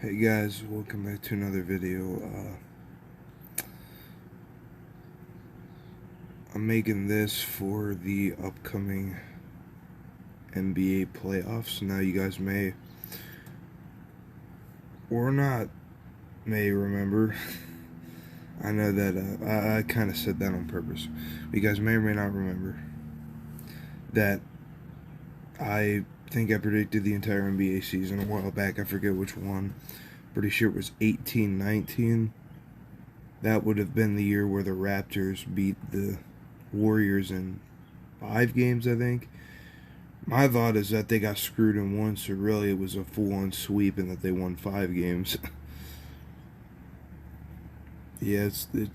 Hey guys, welcome back to another video. I'm making this for the upcoming NBA playoffs. Now you guys may or not may remember. I know that I kind of said that on purpose. You guys may or may not remember that I think I predicted the entire NBA season a while back. I forget which one. Pretty sure it was 18-19. That would have been the year where the Raptors beat the Warriors in 5 games, I think. My thought is that they got screwed in one, so really it was a full-on sweep and that they won 5 games. Yeah,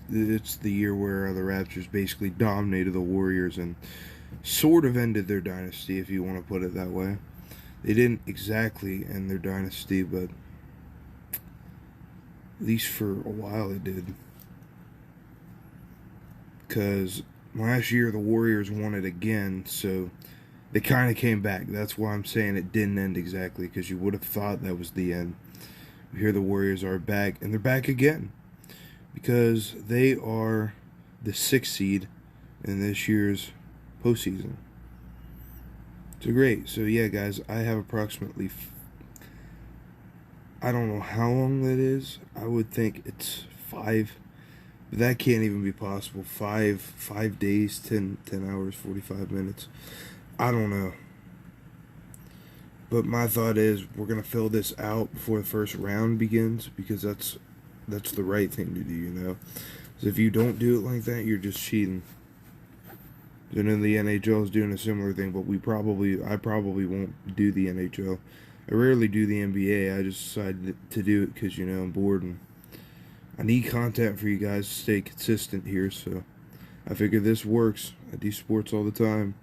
it's the year where the Raptors basically dominated the Warriors and sort of ended their dynasty, if you want to put it that way. They didn't exactly end their dynasty, but at least for a while it did. Because last year the Warriors won it again, so they kind of came back. That's why I'm saying it didn't end exactly, because you would have thought that was the end. Here the Warriors are back, and they're back again because they are the 6th seed in this year's postseason. So great. So yeah, guys, I have approximately, I don't know how long that is. I would think it's 5, but that can't even be possible. 5 days, 10 hours, 45 minutes. I don't know. But my thought is we're gonna fill this out before the first round begins, because that's the right thing to do, you know. So if you don't do it like that, you're just cheating. And then the NHL is doing a similar thing, but I probably won't do the NHL. I rarely do the NBA. I just decided to do it because, you know, I'm bored and I need content for you guys to stay consistent here. So I figure this works. I do sports all the time.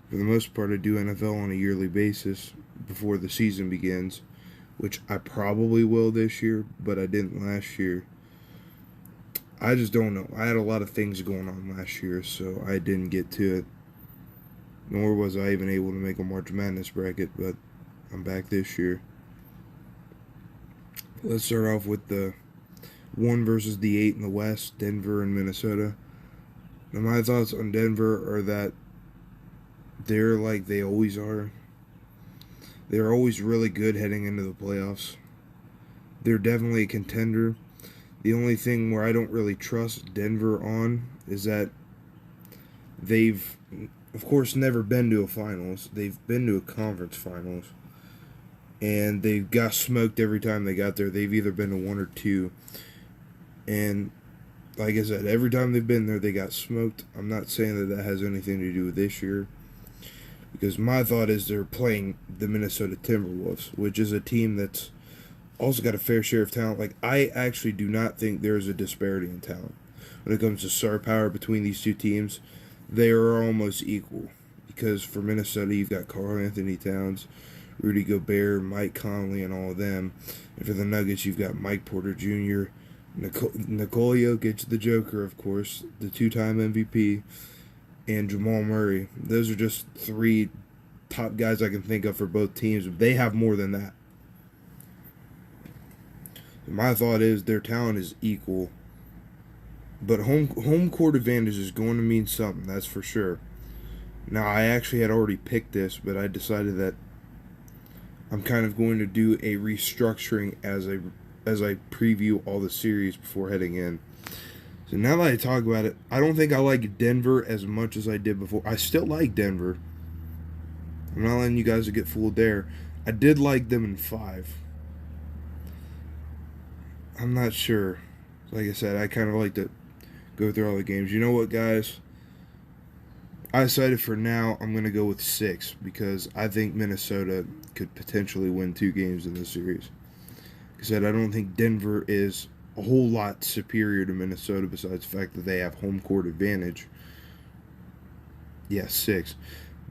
For the most part, I do NFL on a yearly basis before the season begins, which I probably will this year, but I didn't last year. I just don't know. I had a lot of things going on last year, so I didn't get to it. Nor was I even able to make a March Madness bracket, but I'm back this year. Let's start off with the 1 versus the 8 in the West, Denver and Minnesota. Now, my thoughts on Denver are that they're like they always are. They're always really good heading into the playoffs. They're definitely a contender. The only thing where I don't really trust Denver on is that they've, of course, never been to a finals. They've been to a conference finals. And they got smoked every time they got there. They've either been to 1 or 2. And like I said, every time they've been there, they got smoked. I'm not saying that that has anything to do with this year, because my thought is they're playing the Minnesota Timberwolves, which is a team that's also got a fair share of talent. Like, I actually do not think there is a disparity in talent. When it comes to star power between these two teams, they are almost equal. Because for Minnesota, you've got Karl Anthony Towns, Rudy Gobert, Mike Conley, and all of them. And for the Nuggets, you've got Mike Porter Jr., Nikola Jokic, the Joker, of course, the 2-time MVP, and Jamal Murray. Those are just 3 top guys I can think of for both teams. They have more than that. My thought is their talent is equal, but home court advantage is going to mean something. That's for sure. Now, I actually had already picked this, but I decided that I'm kind of going to do a restructuring as I preview all the series before heading in. So now that I talk about it, I don't think I like Denver as much as I did before. I still like Denver. I'm not letting you guys get fooled there. I did like them in 5. I'm not sure. Like I said, I kind of like to go through all the games. You know what, guys? I decided for now I'm going to go with 6, because I think Minnesota could potentially win 2 games in this series. Like I said, I don't think Denver is a whole lot superior to Minnesota, besides the fact that they have home court advantage. Yes, 6.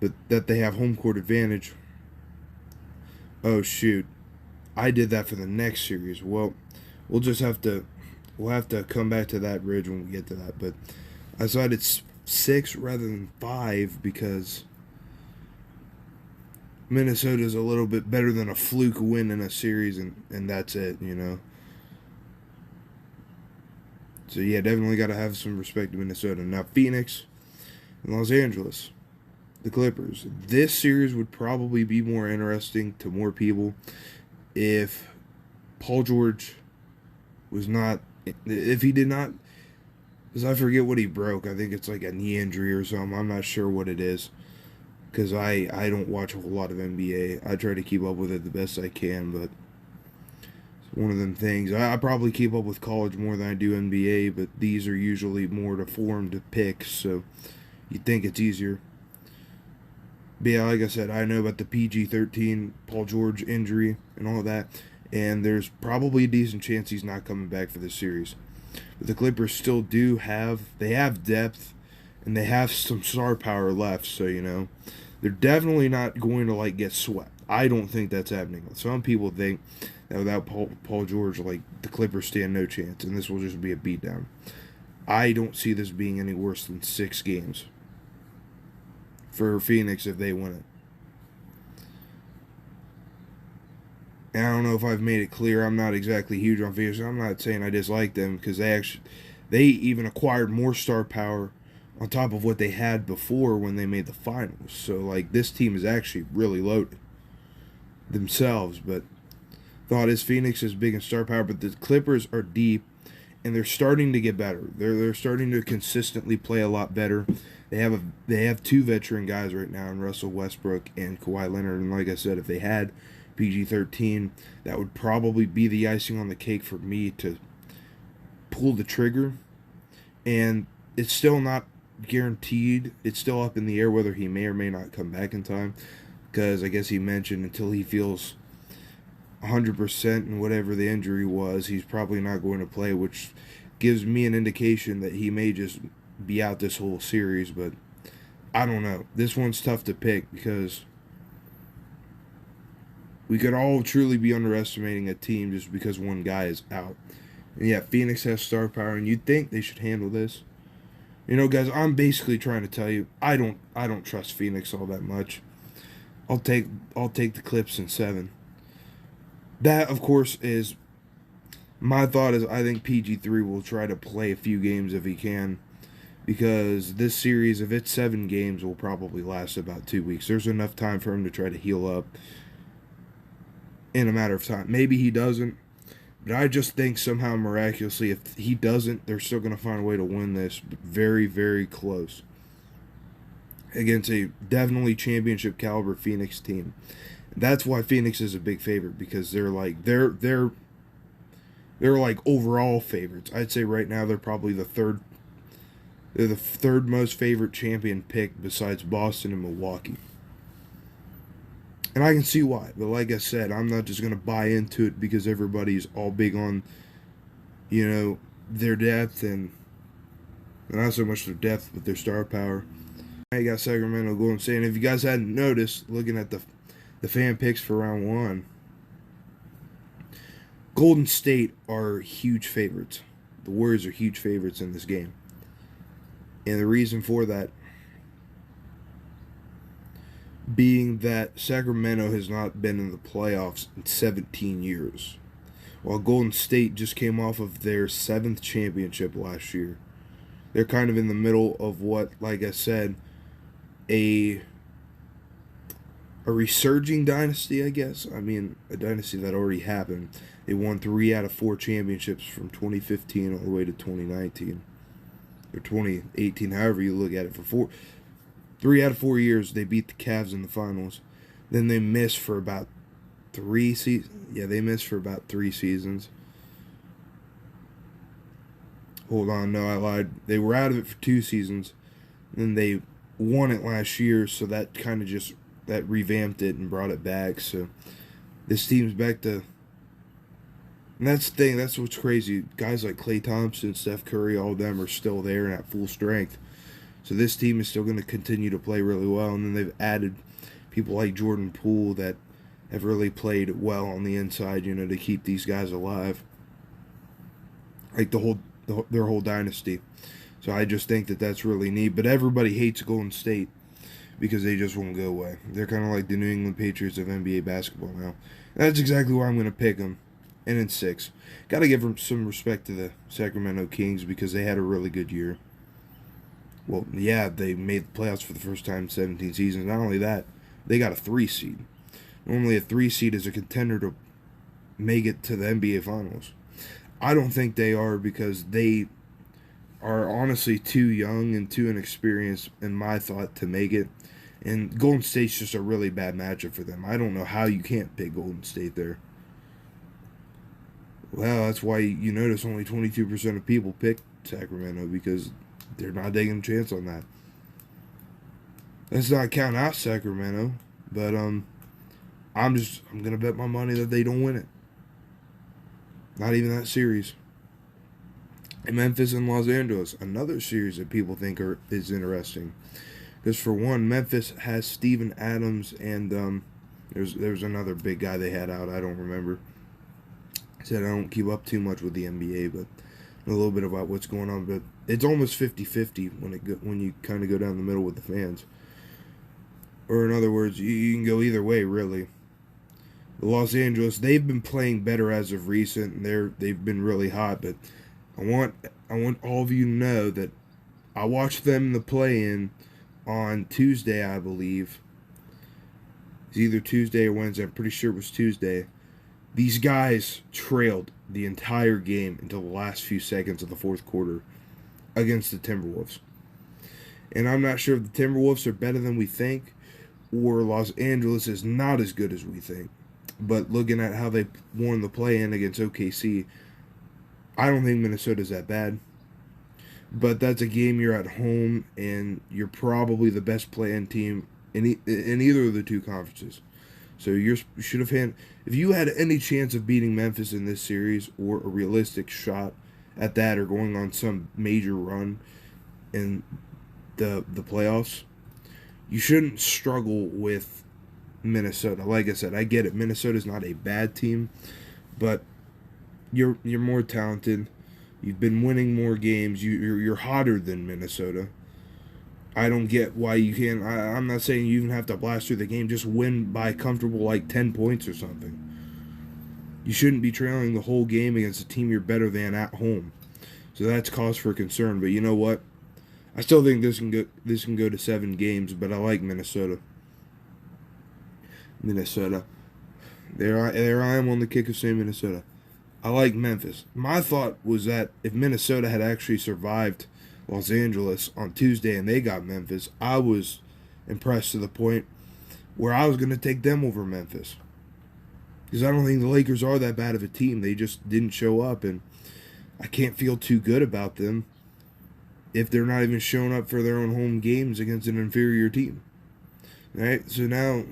But that they have home court advantage. Oh, shoot. I did that for the next series. Well, we'll have to come back to that bridge when we get to that. But I decided 6 rather than 5, because Minnesota's a little bit better than a fluke win in a series, and that's it, you know. So yeah, definitely got to have some respect to Minnesota. Now Phoenix and Los Angeles, the Clippers. This series would probably be more interesting to more people if Paul George was not, if he did not, because I forget what he broke. I think it's like a knee injury or something. I'm not sure what it is because I don't watch a whole lot of NBA. I try to keep up with it the best I can, but it's one of them things. I probably keep up with college more than I do NBA, but these are usually more to form to pick, so you'd think it's easier. But yeah, like I said, I know about the PG-13 Paul George injury and all of that, and there's probably a decent chance he's not coming back for this series. But the Clippers still they have depth, and they have some star power left, so, you know, they're definitely not going to, like, get swept. I don't think that's happening. Some people think that without Paul George, like, the Clippers stand no chance, and this will just be a beatdown. I don't see this being any worse than 6 games for Phoenix if they win it. And I don't know if I've made it clear. I'm not exactly huge on Phoenix. I'm not saying I dislike them because they even acquired more star power on top of what they had before when they made the finals. So like this team is actually really loaded themselves. But thought is Phoenix is big in star power, but the Clippers are deep and they're starting to get better. They're starting to consistently play a lot better. They have 2 veteran guys right now in Russell Westbrook and Kawhi Leonard. And like I said, if they had PG-13, that would probably be the icing on the cake for me to pull the trigger. And it's still not guaranteed. It's still up in the air whether he may or may not come back in time, because I guess he mentioned until he feels 100% in whatever the injury was, he's probably not going to play, which gives me an indication that he may just be out this whole series. But I don't know. This one's tough to pick because we could all truly be underestimating a team just because one guy is out. And yeah, Phoenix has star power, and you'd think they should handle this. You know, guys, I'm basically trying to tell you I don't trust Phoenix all that much. I'll take the Clips in 7. That, of course, is my thought. Is I think PG-3 will try to play a few games if he can, because this series, if it's 7 games, will probably last about 2 weeks. There's enough time for him to try to heal up in a matter of time. Maybe he doesn't, but I just think somehow miraculously, if he doesn't, they're still going to find a way to win this very, very close against a definitely championship caliber Phoenix team. That's why Phoenix is a big favorite, because they're like overall favorites. I'd say right now they're probably the third most favorite champion pick besides Boston and Milwaukee. And I can see why. But like I said, I'm not just going to buy into it because everybody's all big on, you know, their depth and not so much their depth, but their star power. I got Sacramento Golden State. And if you guys hadn't noticed, looking at the fan picks for round 1, Golden State are huge favorites. The Warriors are huge favorites in this game. And the reason for that being that Sacramento has not been in the playoffs in 17 years, while Golden State just came off of their 7th championship last year. They're kind of in the middle of what, like I said, a resurging dynasty, I guess. I mean, a dynasty that already happened. They won 3 out of 4 championships from 2015 all the way to 2019. Or 2018, however you look at it. For 3 out of 4 years, they beat the Cavs in the finals. Then they missed for about 3 seasons. Yeah, they missed for about 3 seasons. Hold on, no, I lied. They were out of it for 2 seasons. Then they won it last year, so that kind of just that revamped it and brought it back. So this team's back to. And that's the thing. That's what's crazy. Guys like Klay Thompson, Steph Curry, all of them are still there and at full strength. So this team is still going to continue to play really well. And then they've added people like Jordan Poole that have really played well on the inside, you know, to keep these guys alive. Like their whole dynasty. So I just think that that's really neat. But everybody hates Golden State because they just won't go away. They're kind of like the New England Patriots of NBA basketball now. That's exactly why I'm going to pick them. And in 6. Got to give them some respect to the Sacramento Kings because they had a really good year. Well, yeah, they made the playoffs for the first time in 17 seasons. Not only that, they got a 3 seed. Normally a 3 seed is a contender to make it to the NBA Finals. I don't think they are because they are honestly too young and too inexperienced, in my thought, to make it. And Golden State's just a really bad matchup for them. I don't know how you can't pick Golden State there. Well, that's why you notice only 22% of people pick Sacramento because they're not taking a chance on that. Let's not count out Sacramento, but I'm gonna bet my money that they don't win it. Not even that series. And Memphis and Los Angeles, another series that people think is interesting. Because for one, Memphis has Steven Adams and there's another big guy they had out. I don't remember. I said I don't keep up too much with the NBA, but a little bit about what's going on. But it's almost 50-50 when you kind of go down the middle with the fans. Or in other words, you can go either way, really. Los Angeles, they've been playing better as of recent, and they've been really hot. But I want all of you to know that I watched them in the play-in on Tuesday, I believe. It's either Tuesday or Wednesday. I'm pretty sure it was Tuesday. These guys trailed the entire game until the last few seconds of the fourth quarter against the Timberwolves. And I'm not sure if the Timberwolves are better than we think or Los Angeles is not as good as we think. But looking at how they won the play-in against OKC, I don't think Minnesota's that bad. But that's a game you're at home, and you're probably the best play-in team in either of the two conferences. So you should have had, if you had any chance of beating Memphis in this series, or a realistic shot at that, or going on some major run in the playoffs, you shouldn't struggle with Minnesota. Like I said, I get it. Minnesota's not a bad team, but you're more talented. You've been winning more games. You're hotter than Minnesota. I don't get why you can't. I'm not saying you even have to blast through the game. Just win by comfortable, like 10 points or something. You shouldn't be trailing the whole game against a team you're better than at home. So that's cause for concern. But you know what? I still think this can go to 7 games. But I like Minnesota. There I am on the kick of saying Minnesota. I like Memphis. My thought was that if Minnesota had actually survived Los Angeles on Tuesday and they got Memphis, I was impressed to the point where I was going to take them over Memphis. Because I don't think the Lakers are that bad of a team. They just didn't show up, and I can't feel too good about them if they're not even showing up for their own home games against an inferior team. Right? So now,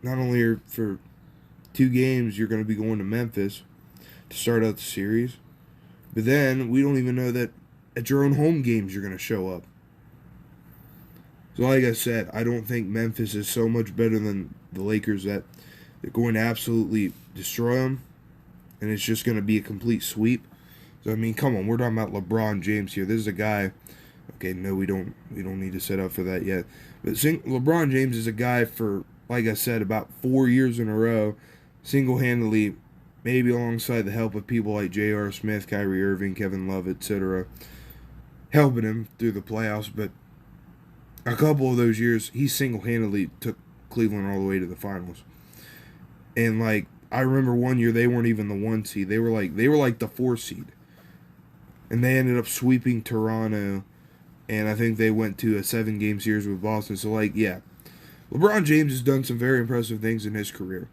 not only are for 2 games you're going to be going to Memphis to start out the series, but then we don't even know that at your own home games you're going to show up. So like I said, I don't think Memphis is so much better than the Lakers that they're going to absolutely destroy them, and it's just going to be a complete sweep. So I mean, come on, we're talking about LeBron James here. This is a guy. Okay, no, we don't need to set up for that yet. But LeBron James is a guy for, like I said, about 4 years in a row, single-handedly, maybe alongside the help of people like J.R. Smith, Kyrie Irving, Kevin Love, etc., helping him through the playoffs. But a couple of those years, he single-handedly took Cleveland all the way to the finals. And like, I remember one year they weren't even the 1 seed; they were like the 4 seed, and they ended up sweeping Toronto. And I think they went to a 7-game series with Boston. So like, yeah, LeBron James has done some very impressive things in his career.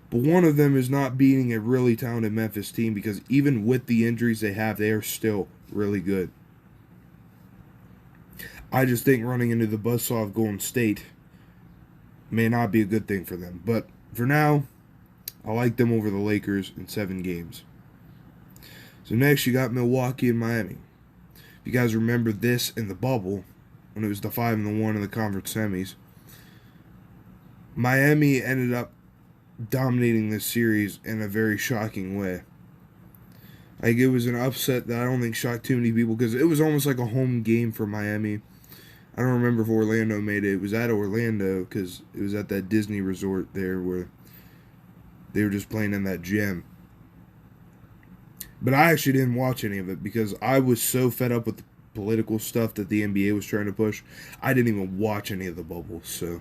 But one of them is not beating a really talented Memphis team, because even with the injuries they have, they are still really good. I just think running into the buzzsaw of Golden State may not be a good thing for them. But for now, I like them over the Lakers in 7 games. So next you got Milwaukee and Miami. If you guys remember this in the bubble, when it was the 5-1 in the conference semis, Miami ended up dominating this series in a very shocking way. Like, it was an upset that I don't think shocked too many people, because it was almost like a home game for Miami. I don't remember if Orlando made it. It was at Orlando because it was at that Disney resort there where they were just playing in that gym. But I actually didn't watch any of it because I was so fed up with the political stuff that the NBA was trying to push. I didn't even watch any of the bubbles. So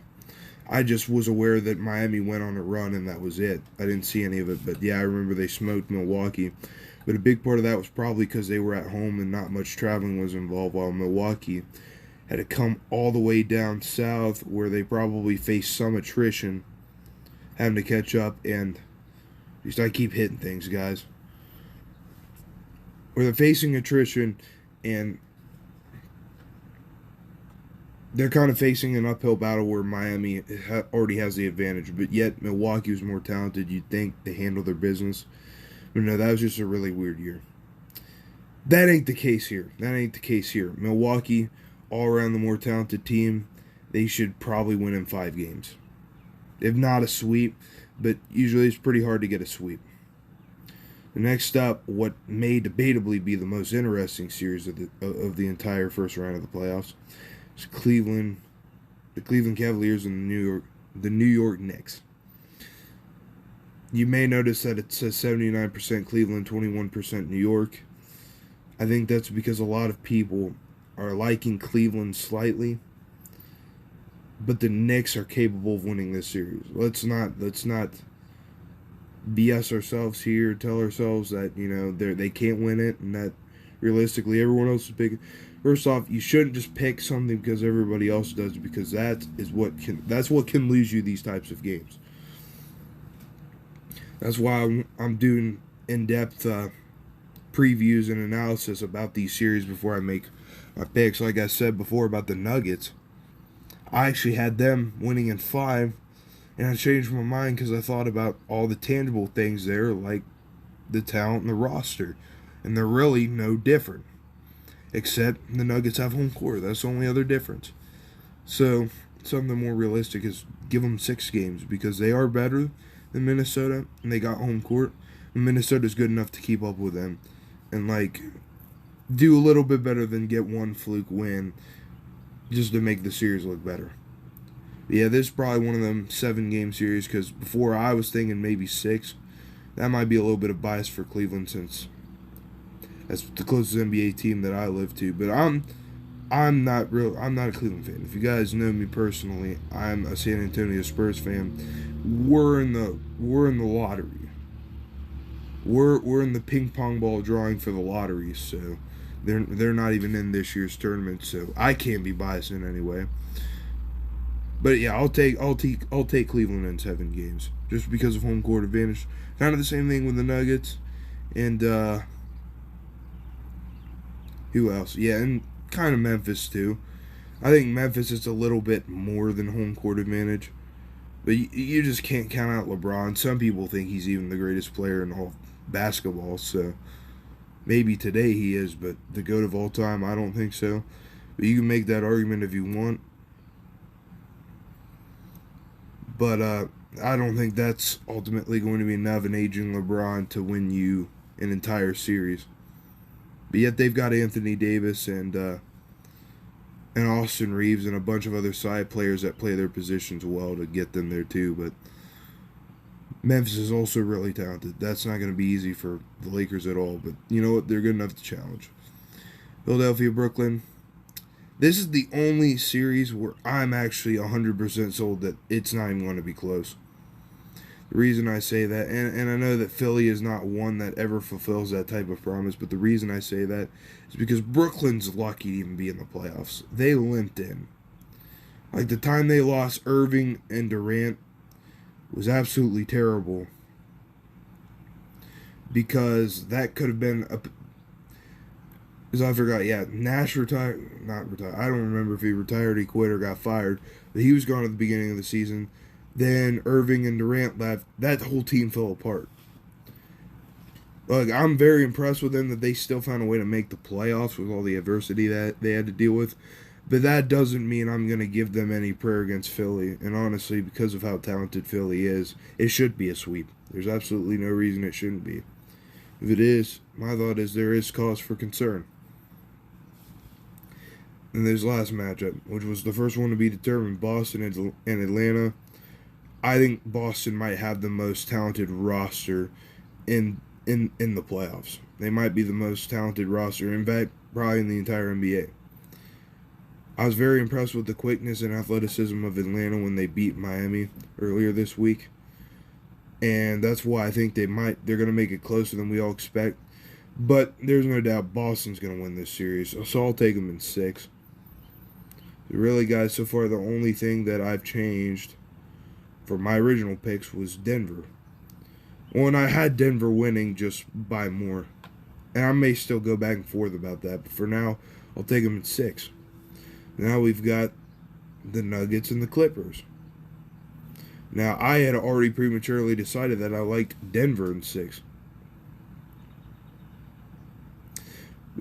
I just was aware that Miami went on a run and that was it. I didn't see any of it. But yeah, I remember they smoked Milwaukee. But a big part of that was probably because they were at home and not much traveling was involved, while Milwaukee had to come all the way down south where they probably faced some attrition, having to catch up. And just I keep hitting things, guys. Where they're facing attrition and they're kind of facing an uphill battle where Miami already has the advantage, but yet Milwaukee was more talented. You'd think they handle their business. But no, that was just a really weird year. That ain't the case here. That ain't the case here. Milwaukee, all around the more talented team, they should probably win in 5 games. If not a sweep, but usually it's pretty hard to get a sweep. The next up, what may debatably be the most interesting series of the entire first round of the playoffs, is the Cleveland Cavaliers and the New York Knicks. You may notice that it says 79% Cleveland, 21% New York. I think that's because a lot of people are liking Cleveland slightly, but the Knicks are capable of winning this series. Let's not BS ourselves here, tell ourselves that they can't win it, and that realistically everyone else is picking. First off, you shouldn't just pick something because everybody else does, because that's what can lose you these types of games. That's why I'm doing in-depth previews and analysis about these series before I make my picks. Like I said before about the Nuggets, I actually had them winning in 5. And I changed my mind because I thought about all the tangible things there, like the talent and the roster. And they're really no different. Except the Nuggets have home court. That's the only other difference. So, something more realistic is give them 6 games because they are better than Minnesota and they got home court. And Minnesota's good enough to keep up with them. And, do a little bit better than get one fluke win just to make the series look better. Yeah, this is probably one of them 7-game series because before I was thinking maybe 6. That might be a little bit of bias for Cleveland since that's the closest NBA team that I live to. But I'm not a Cleveland fan. If you guys know me personally, I'm a San Antonio Spurs fan. We're in the lottery. We're in the ping pong ball drawing for the lottery, so they're not even in this year's tournament. So I can't be biased in any way. But yeah, I'll take Cleveland in 7 games just because of home court advantage. Kind of the same thing with the Nuggets, and who else? Yeah, and kind of Memphis too. I think Memphis is a little bit more than home court advantage, but you just can't count out LeBron. Some people think he's even the greatest player in all of basketball, so maybe today he is, but the GOAT of all time, I don't think so. But you can make that argument if you want. But I don't think that's ultimately going to be enough in aging LeBron to win you an entire series. But yet they've got Anthony Davis and Austin Reeves and a bunch of other side players that play their positions well to get them there too. But Memphis is also really talented. That's not going to be easy for the Lakers at all. But you know what? They're good enough to challenge. Philadelphia, Brooklyn. This is the only series where I'm actually 100% sold that it's not even going to be close. The reason I say that, and I know that Philly is not one that ever fulfills that type of promise, but the reason I say that is because Brooklyn's lucky to even be in the playoffs. They limped in. Like the time they lost Irving and Durant was absolutely terrible because that could have been a... Because I forgot, yeah, Nash retired, not retired, I don't remember if he retired, he quit, or got fired, but he was gone at the beginning of the season. Then Irving and Durant left, that whole team fell apart. Look, I'm very impressed with them that they still found a way to make the playoffs with all the adversity that they had to deal with, but that doesn't mean I'm going to give them any prayer against Philly, and honestly, because of how talented Philly is, it should be a sweep. There's absolutely no reason it shouldn't be. If it is, my thought is there is cause for concern. in this last matchup, which was the first one to be determined, Boston and Atlanta. I think Boston might have the most talented roster in the playoffs. They might be the most talented roster, in fact, probably in the entire NBA. I was very impressed with the quickness and athleticism of Atlanta when they beat Miami earlier this week. And that's why I think they're going to make it closer than we all expect. But there's no doubt Boston's going to win this series. So I'll take them in 6. Really, guys, so far the only thing that I've changed for my original picks was Denver. Well, and I had Denver winning just by more. And I may still go back and forth about that. But for now, I'll take them in 6. Now we've got the Nuggets and the Clippers. Now, I had already prematurely decided that I liked Denver in 6.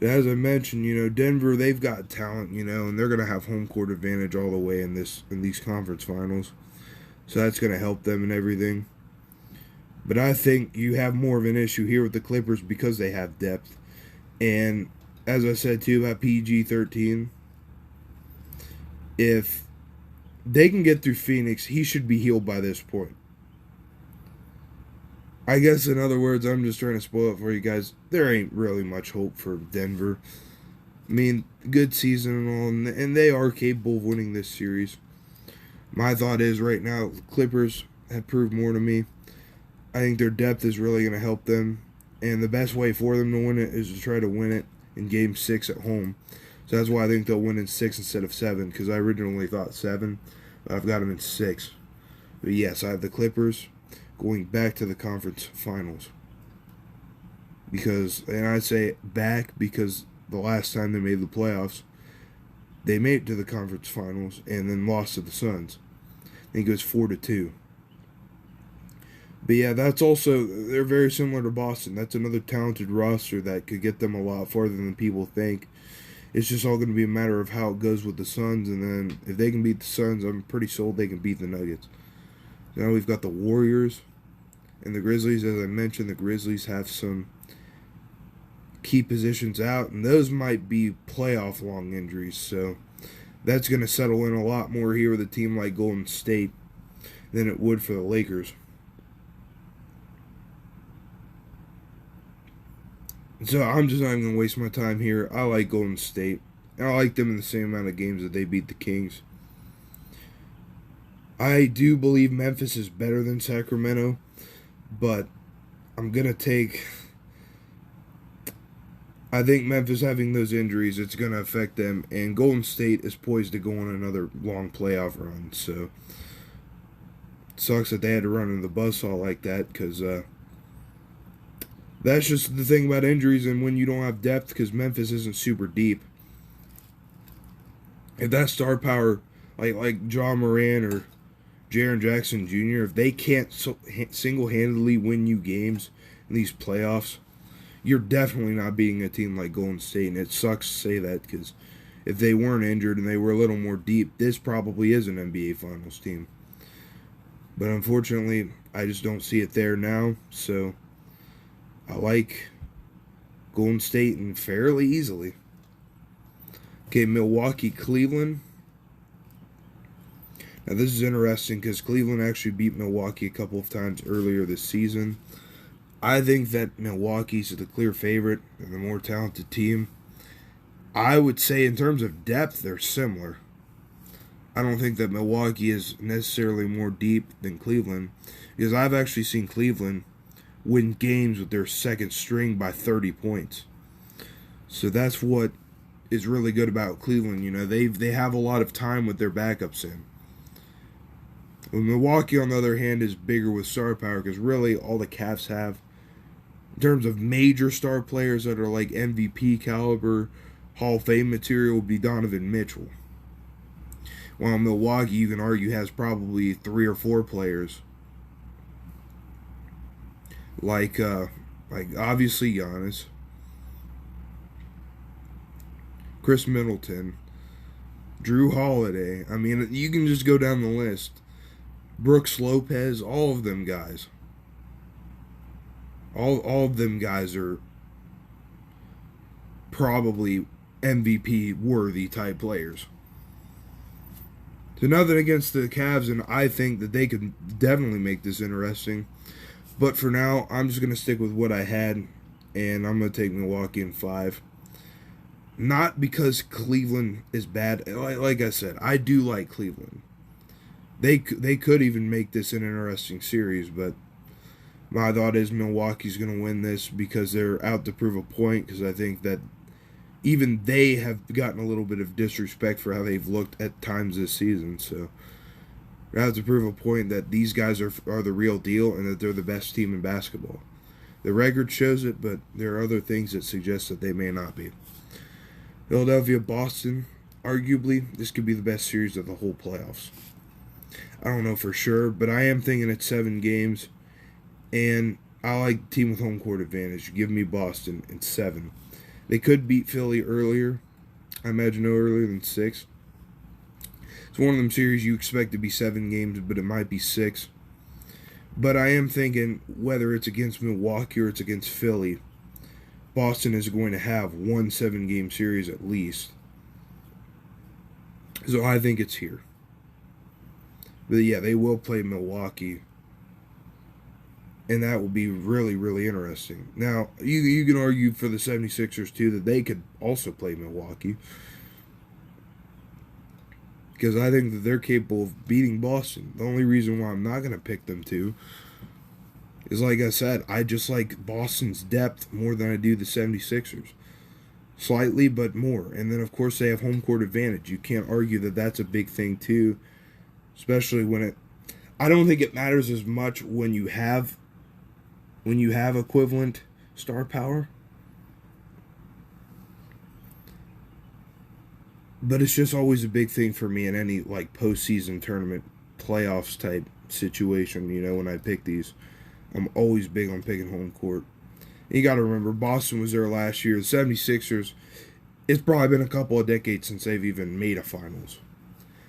As I mentioned, Denver, they've got talent, and they're going to have home court advantage all the way in these conference finals. So that's going to help them and everything. But I think you have more of an issue here with the Clippers because they have depth. And as I said, too, about PG-13, if they can get through Phoenix, he should be healed by this point. I guess, in other words, I'm just trying to spoil it for you guys. There ain't really much hope for Denver. I mean, good season and all, and they are capable of winning this series. My thought is, right now, the Clippers have proved more to me. I think their depth is really going to help them, and the best way for them to win it is to try to win it in Game 6 at home. So that's why I think they'll win in 6 instead of 7, because I originally thought 7, but I've got them in 6. But yes, I have the Clippers going back to the conference finals. And I say back because the last time they made the playoffs, they made it to the conference finals and then lost to the Suns. I think it was 4-2. But yeah, they're very similar to Boston. That's another talented roster that could get them a lot farther than people think. It's just all going to be a matter of how it goes with the Suns, and then if they can beat the Suns, I'm pretty sold they can beat the Nuggets. Now we've got the Warriors and the Grizzlies. As I mentioned, the Grizzlies have some key positions out, and those might be playoff-long injuries, so that's going to settle in a lot more here with a team like Golden State than it would for the Lakers. So I'm just not even going to waste my time here. I like Golden State. And I like them in the same amount of games that they beat the Kings. I do believe Memphis is better than Sacramento, but I'm going to take... I think Memphis having those injuries, it's going to affect them, and Golden State is poised to go on another long playoff run, so it sucks that they had to run in the buzzsaw like that, because that's just the thing about injuries and when you don't have depth, because Memphis isn't super deep. If that star power, like John Moran or Jaren Jackson Jr., if they can't single-handedly win you games in these playoffs, you're definitely not beating a team like Golden State, and it sucks to say that, because if they weren't injured and they were a little more deep, this probably is an NBA Finals team. But unfortunately, I just don't see it there now, so I like Golden State and fairly easily. Okay, Milwaukee, Cleveland. Now this is interesting because Cleveland actually beat Milwaukee a couple of times earlier this season. I think that Milwaukee's the clear favorite and the more talented team. I would say in terms of depth, they're similar. I don't think that Milwaukee is necessarily more deep than Cleveland, because I've actually seen Cleveland win games with their second string by 30 points. So that's what is really good about Cleveland. They have a lot of time with their backups in. Well, Milwaukee, on the other hand, is bigger with star power, because really all the Cavs have, in terms of major star players that are like MVP caliber, Hall of Fame material, would be Donovan Mitchell. While Milwaukee, you can argue, has probably 3 or 4 players. Like obviously Giannis, Chris Middleton, Drew Holiday. I mean, you can just go down the list. Brooks Lopez, all of them guys. All of them guys are probably MVP worthy type players. So nothing against the Cavs, and I think that they could definitely make this interesting. But for now, I'm just going to stick with what I had, and I'm going to take Milwaukee in 5. Not because Cleveland is bad. Like I said, I do like Cleveland. They could even make this an interesting series, but my thought is Milwaukee's going to win this because they're out to prove a point, because I think that even they have gotten a little bit of disrespect for how they've looked at times this season. So they have to prove a point that these guys are the real deal and that they're the best team in basketball. The record shows it, but there are other things that suggest that they may not be. Philadelphia, Boston, arguably, this could be the best series of the whole playoffs. I don't know for sure, but I am thinking it's 7 games, and I like team with home court advantage. Give me Boston in 7. They could beat Philly earlier. I imagine no earlier than 6. It's one of them series you expect to be 7 games, but it might be 6. But I am thinking whether it's against Milwaukee or it's against Philly, Boston is going to have one 7-game series at least. So I think it's here. But yeah, they will play Milwaukee. And that will be really, really interesting. Now, you can argue for the 76ers, too, that they could also play Milwaukee. Because I think that they're capable of beating Boston. The only reason why I'm not going to pick them to is, like I said, I just like Boston's depth more than I do the 76ers. Slightly, but more. And then, of course, they have home court advantage. You can't argue that that's a big thing, too. Especially when it... I don't think it matters as much when you have equivalent star power. But it's just always a big thing for me in any like postseason tournament playoffs type situation, when I pick these. I'm always big on picking home court. And you got to remember, Boston was there last year. The 76ers, it's probably been a couple of decades since they've even made a finals.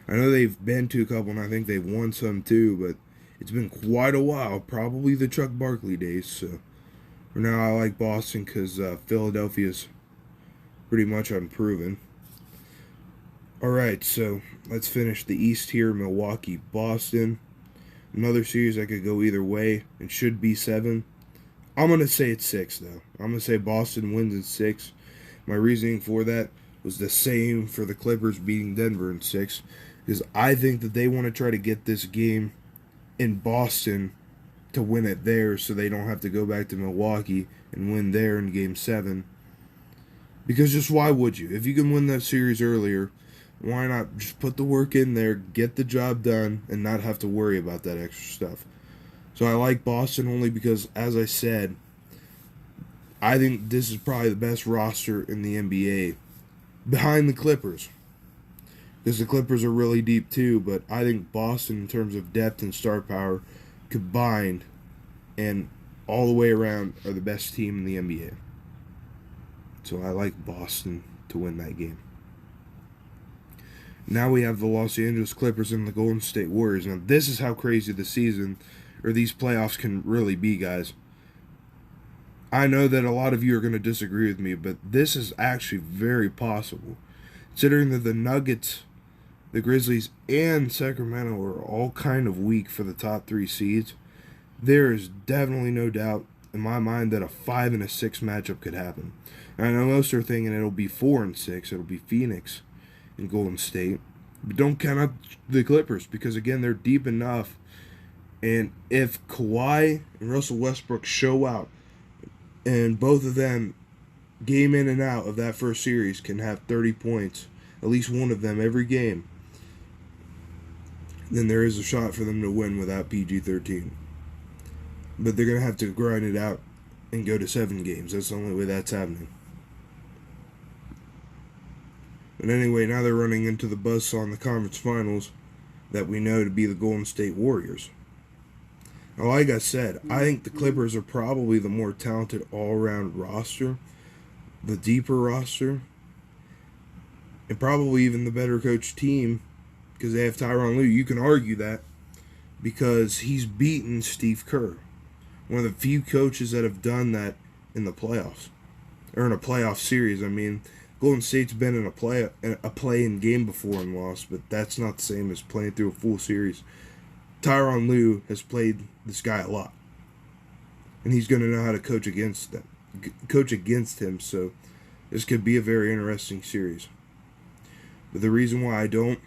I know they've been to a couple, and I think they've won some too, but it's been quite a while, probably the Chuck Barkley days. So for now, I like Boston because Philadelphia's pretty much unproven. All right, so let's finish the East here. Milwaukee, Boston. Another series that could go either way and should be 7. I'm going to say it's 6, though. I'm going to say Boston wins in 6. My reasoning for that was the same for the Clippers beating Denver in 6, because I think that they want to try to get this game in Boston to win it there so they don't have to go back to Milwaukee and win there in Game 7. Because just why would you? If you can win that series earlier, why not just put the work in there, get the job done, and not have to worry about that extra stuff? So I like Boston only because, as I said, I think this is probably the best roster in the NBA behind the Clippers. Because the Clippers are really deep too, but I think Boston, in terms of depth and star power, combined and all the way around, are the best team in the NBA. So I like Boston to win that game. Now we have the Los Angeles Clippers and the Golden State Warriors. Now this is how crazy the season, or these playoffs, can really be, guys. I know that a lot of you are going to disagree with me, but this is actually very possible. Considering that the Nuggets, the Grizzlies, and Sacramento are all kind of weak for the top 3 seeds, there is definitely no doubt in my mind that a 5 and a 6 matchup could happen. And I know most are thinking it'll be 4 and 6. It'll be Phoenix and Golden State. But don't count out the Clippers because, again, they're deep enough. And if Kawhi and Russell Westbrook show out, and both of them, game in and out of that first series, can have 30 points, at least one of them every game, then there is a shot for them to win without PG-13. But they're going to have to grind it out and go to 7 games. That's the only way that's happening. But anyway, now they're running into the buzzsaw in the conference finals that we know to be the Golden State Warriors. Now, like I said, I think the Clippers are probably the more talented all-around roster, the deeper roster, and probably even the better coached team because they have Tyronn Lue. You can argue that because he's beaten Steve Kerr, one of the few coaches that have done that in the playoffs, or in a playoff series. I mean, Golden State's been in a play-in game before and lost, but that's not the same as playing through a full series. Tyronn Lue has played this guy a lot, and he's going to know how to coach against him. So this could be a very interesting series. But the reason why I don't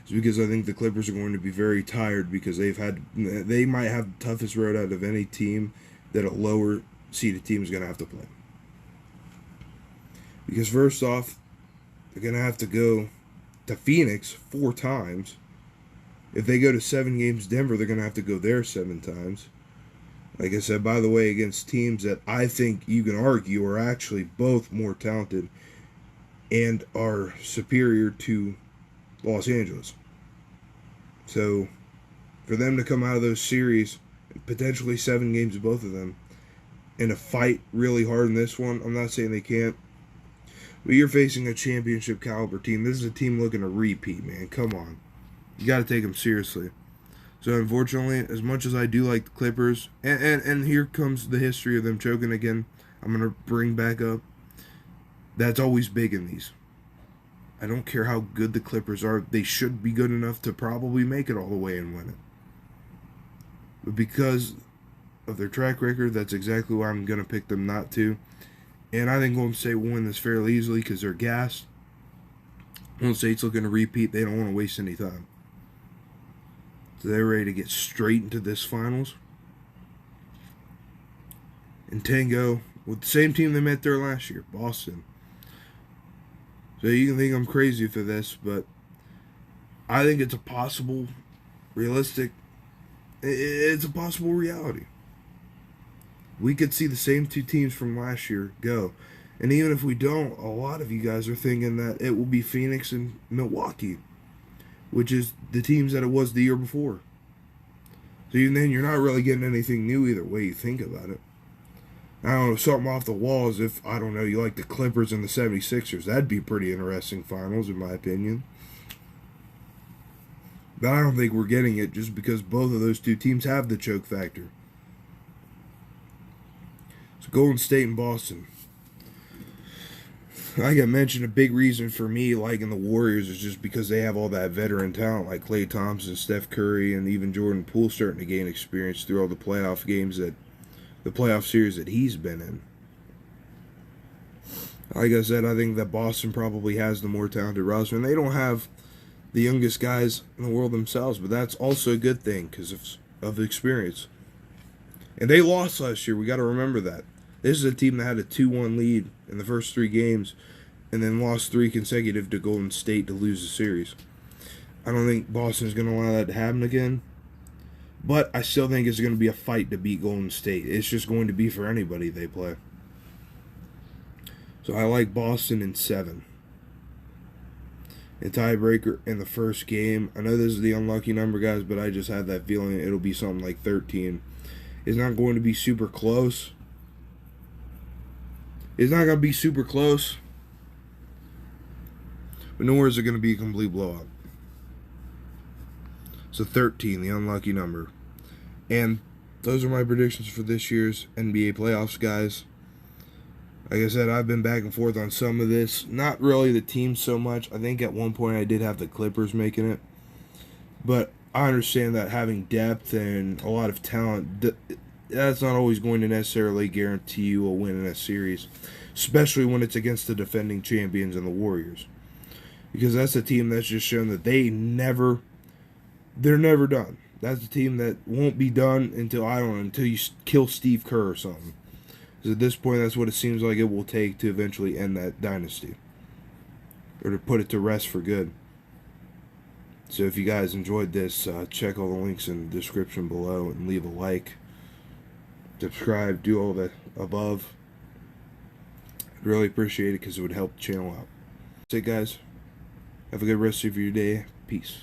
is because I think the Clippers are going to be very tired because they might have the toughest road out of any team that a lower seeded team is going to have to play. Because first off, they're going to have to go to Phoenix 4 times. If they go to 7 games Denver, they're going to have to go there 7 times. Like I said, by the way, against teams that I think you can argue are actually both more talented and are superior to Los Angeles. So, for them to come out of those series, potentially 7 games of both of them, and to fight really hard in this one, I'm not saying they can't, but you're facing a championship caliber team. This is a team looking to repeat, man. Come on. You got to take them seriously. So, unfortunately, as much as I do like the Clippers, and here comes the history of them choking again, I'm going to bring back up, that's always big in these. I don't care how good the Clippers are. They should be good enough to probably make it all the way and win it. But because of their track record, that's exactly why I'm going to pick them not to. And I think Golden State will win this fairly easily because they're gassed. Golden State's looking to repeat. They don't want to waste any time. So they're ready to get straight into this finals. And Tango with the same team they met there last year, Boston. So you can think I'm crazy for this, but I think it's a possible, realistic, it's a possible reality. We could see the same 2 teams from last year go. And even if we don't, a lot of you guys are thinking that it will be Phoenix and Milwaukee, which is the teams that it was the year before. So even then, you're not really getting anything new either way you think about it. I don't know, something off the wall is if, I don't know, you like the Clippers and the 76ers. That'd be pretty interesting finals, in my opinion. But I don't think we're getting it just because both of those 2 teams have the choke factor. So Golden State and Boston. Like I mentioned, a big reason for me liking the Warriors is just because they have all that veteran talent like Klay Thompson, Steph Curry, and even Jordan Poole starting to gain experience through all the playoff games the playoff series that he's been in. Like I said, I think that Boston probably has the more talented roster, and they don't have the youngest guys in the world themselves, but that's also a good thing because of experience. And they lost last year. We got to remember that. This is a team that had a 2-1 lead in the first 3 games and then lost 3 consecutive to Golden State to lose the series. I don't think Boston's going to allow that to happen again. But I still think it's going to be a fight to beat Golden State. It's just going to be for anybody they play. So I like Boston in 7. A tiebreaker in the first game. I know this is the unlucky number, guys, but I just had that feeling it'll be something like 13. It's not going to be super close. It's not going to be super close. But nor is it going to be a complete blowout. So 13, the unlucky number. And those are my predictions for this year's NBA playoffs, guys. Like I said, I've been back and forth on some of this. Not really the team so much. I think at one point I did have the Clippers making it. But I understand that having depth and a lot of talent, that's not always going to necessarily guarantee you a win in a series. Especially when it's against the defending champions and the Warriors. Because that's a team that's just shown that they're never done. That's a team that won't be done until you kill Steve Kerr or something. Because at this point, that's what it seems like it will take to eventually end that dynasty. Or to put it to rest for good. So if you guys enjoyed this, check all the links in the description below and leave a like. Subscribe, do all the above. I'd really appreciate it because it would help the channel out. That's it, guys. Have a good rest of your day. Peace.